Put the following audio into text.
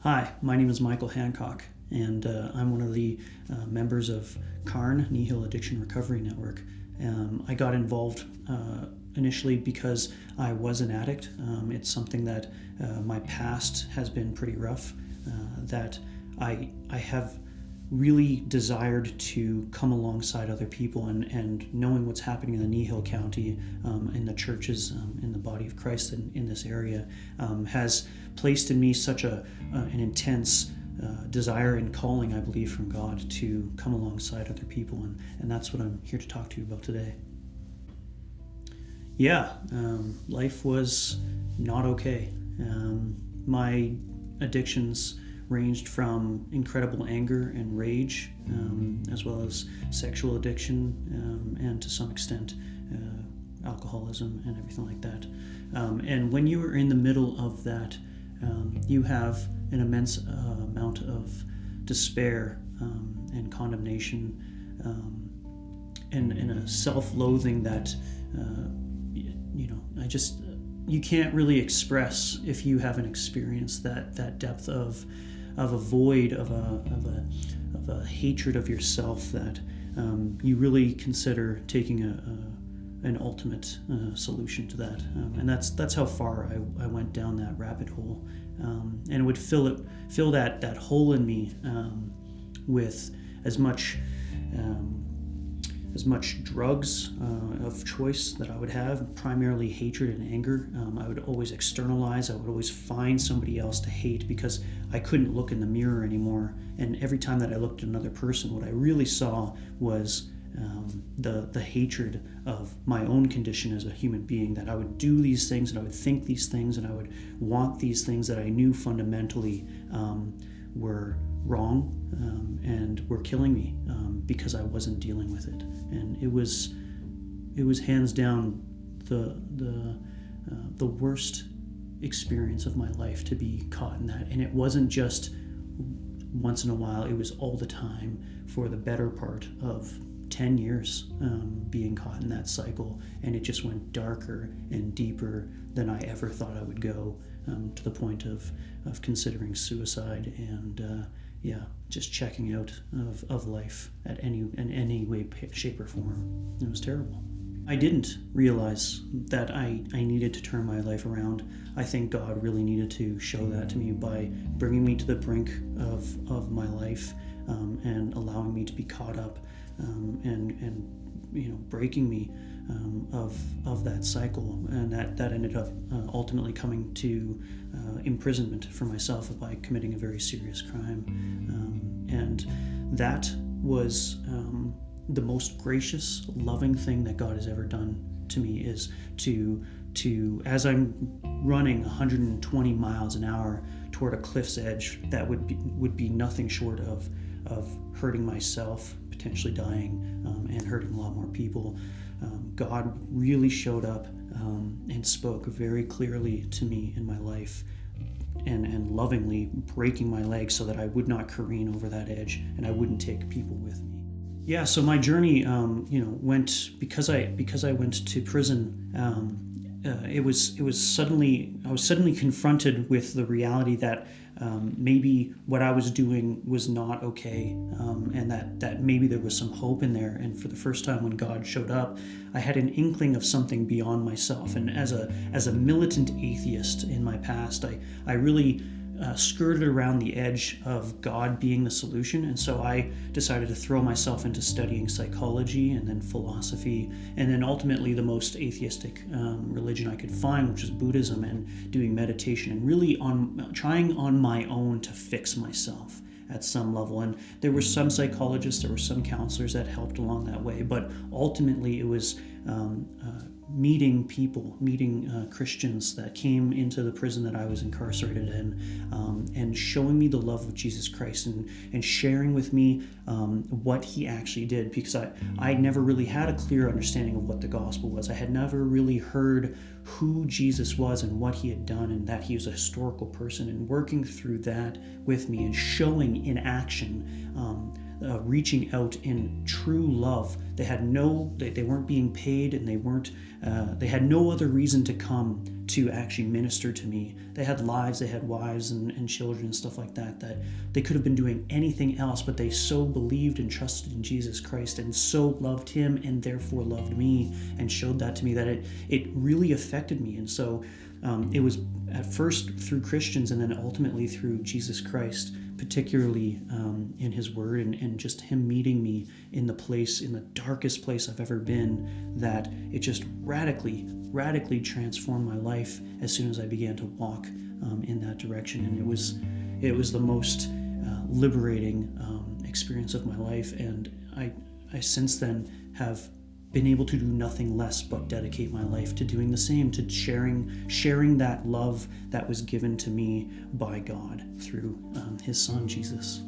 Hi, my name is Michael Hancock, and I'm one of the members of KARN, Nihil Addiction Recovery Network. I got involved initially because I was an addict. It's something that my past has been pretty rough, that I have really desired to come alongside other people, and knowing what's happening in the Nihil County, in the churches, in the body of Christ in this area, has placed in me such an intense desire and calling, I believe, from God to come alongside other people, and that's what I'm here to talk to you about today. Yeah, life was not okay. My addictions ranged from incredible anger and rage, as well as sexual addiction, and to some extent alcoholism and everything like that. And when you are in the middle of that, you have an immense amount of despair and condemnation, and a self-loathing that you can't really express if you haven't experienced that depth of a void, of a hatred of yourself that you really consider taking an ultimate solution to that, and that's how far I went down that rabbit hole, and it would fill that hole in me with as much drugs of choice that I would have, primarily hatred and anger. I would always externalize. I would always find somebody else to hate because I couldn't look in the mirror anymore. And every time that I looked at another person, what I really saw was the hatred of my own condition as a human being, that I would do these things and I would think these things and I would want these things that I knew fundamentally were wrong, and were killing me because I wasn't dealing with it. And it was hands down the worst experience of my life to be caught in that. And it wasn't just once in a while, it was all the time for the better part of 10 years, being caught in that cycle. And it just went darker and deeper than I ever thought I would go, to the point of considering suicide and just checking out of life in any way, shape, or form. It was terrible. I didn't realize that I needed to turn my life around. I think God really needed to show that to me by bringing me to the brink of my life, and allowing me to be caught up, and breaking me of that cycle, and that ended up ultimately coming to imprisonment for myself by committing a very serious crime, and that was the most gracious, loving thing that God has ever done to me, is to as I'm running 120 miles an hour toward a cliff's edge that would be nothing short of hurting myself, potentially dying, and hurting a lot more people. God really showed up and spoke very clearly to me in my life, and lovingly breaking my legs so that I would not careen over that edge and I wouldn't take people with me. Yeah, so my journey, went because I went to prison. I was suddenly confronted with the reality that maybe what I was doing was not okay, and that maybe there was some hope in there. And for the first time, when God showed up, I had an inkling of something beyond myself. And as a militant atheist in my past, I really skirted around the edge of God being the solution, and so I decided to throw myself into studying psychology and then philosophy, and then ultimately the most atheistic religion I could find, which is Buddhism, and doing meditation, and really trying on my own to fix myself at some level. And there were some psychologists, there were some counselors that helped along that way, but ultimately it was meeting people, Christians that came into the prison that I was incarcerated in, and showing me the love of Jesus Christ, and sharing with me what he actually did, because I never really had a clear understanding of what the gospel was. I had never really heard who Jesus was and what he had done, and that he was a historical person, and working through that with me and showing in action reaching out in true love. They weren't being paid, and they had no other reason to come to actually minister to me. They had lives, they had wives and children and stuff like that they could have been doing anything else, but they so believed and trusted in Jesus Christ and so loved him and therefore loved me and showed that to me that it really affected me. And so it was at first through Christians and then ultimately through Jesus Christ, particularly in his word and just him meeting me in the darkest place I've ever been, that it just radically transformed my life as soon as I began to walk in that direction. And it was the most liberating experience of my life, and I since then have been able to do nothing less but dedicate my life to doing the same, to sharing that love that was given to me by God through his son Jesus.